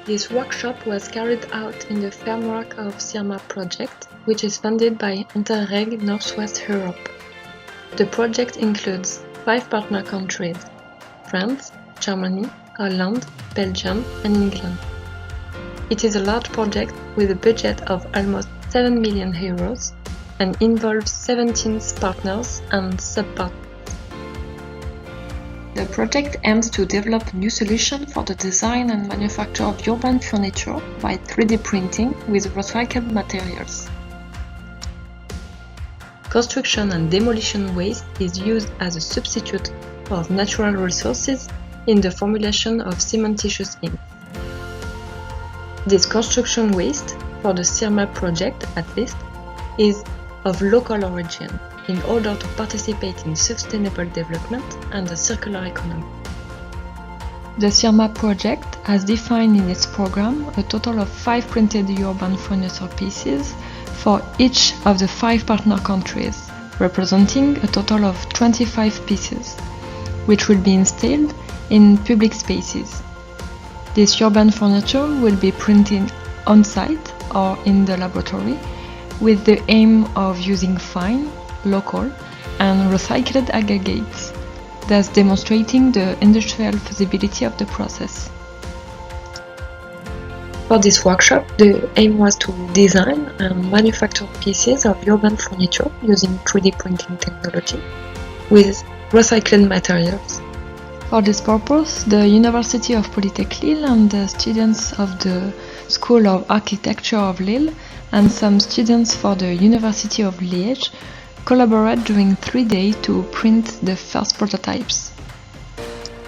This workshop was carried out in the framework of CIRMAP project, which is funded by Interreg Northwest Europe. The project includes 5 partner countries: France, Germany, Holland, Belgium, and England. It is a large project with a budget of almost 7 million euros and involves 17 partners and sub-partners. The project aims to develop new solutions for the design and manufacture of urban furniture by 3D printing with recycled materials. Construction and demolition waste is used as a substitute of natural resources in the formulation of cementitious ink. This construction waste, for the CIRMAP project at least, is of local origin, in order to participate in sustainable development and the circular economy. The CIRMAP project has defined in its program a total of 5 printed urban furniture pieces for each of the 5 partner countries, representing a total of 25 pieces, which will be installed in public spaces. This urban furniture will be printed on-site or in the laboratory, with the aim of using fine, local, and recycled aggregates, thus demonstrating the industrial feasibility of the process. For this workshop, the aim was to design and manufacture pieces of urban furniture using 3D printing technology with recycled materials. For this purpose, the University of Polytech Lille and the students of the School of Architecture of Lille and some students for the University of Liège collaborate during 3 days to print the first prototypes.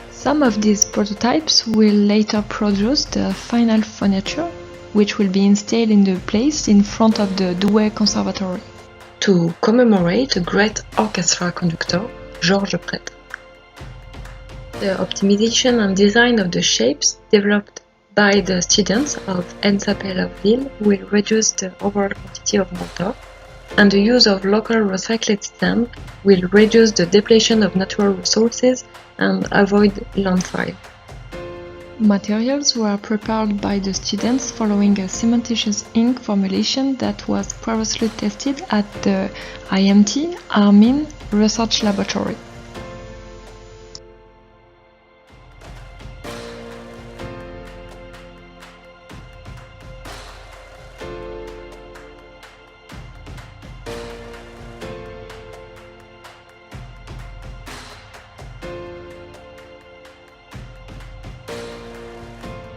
Some of these prototypes will later produce the final furniture, which will be installed in the place in front of the Douai Conservatory to commemorate a great orchestra conductor, Georges PRêTRE. The optimization and design of the shapes developed by the students of ENSAPL of Lille will reduce the overall quantity of mortar, and the use of local recycled sand will reduce the depletion of natural resources and avoid landfill. Materials were prepared by the students following a cementitious ink formulation that was previously tested at the IMT Armines research laboratory.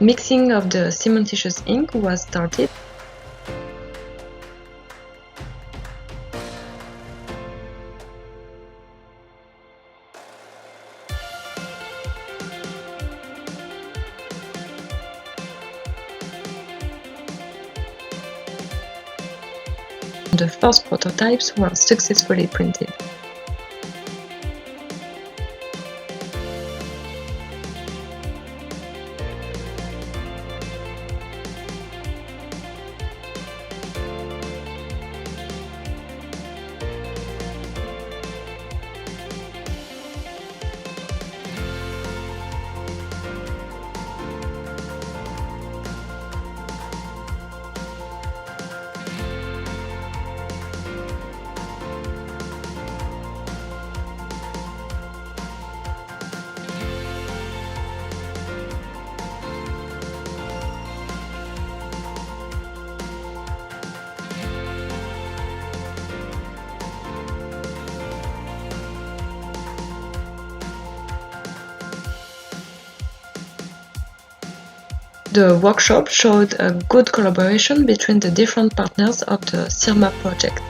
Mixing of the cementitious ink was started. The first prototypes were successfully printed. The workshop showed a good collaboration between the different partners of the CIRMAP project.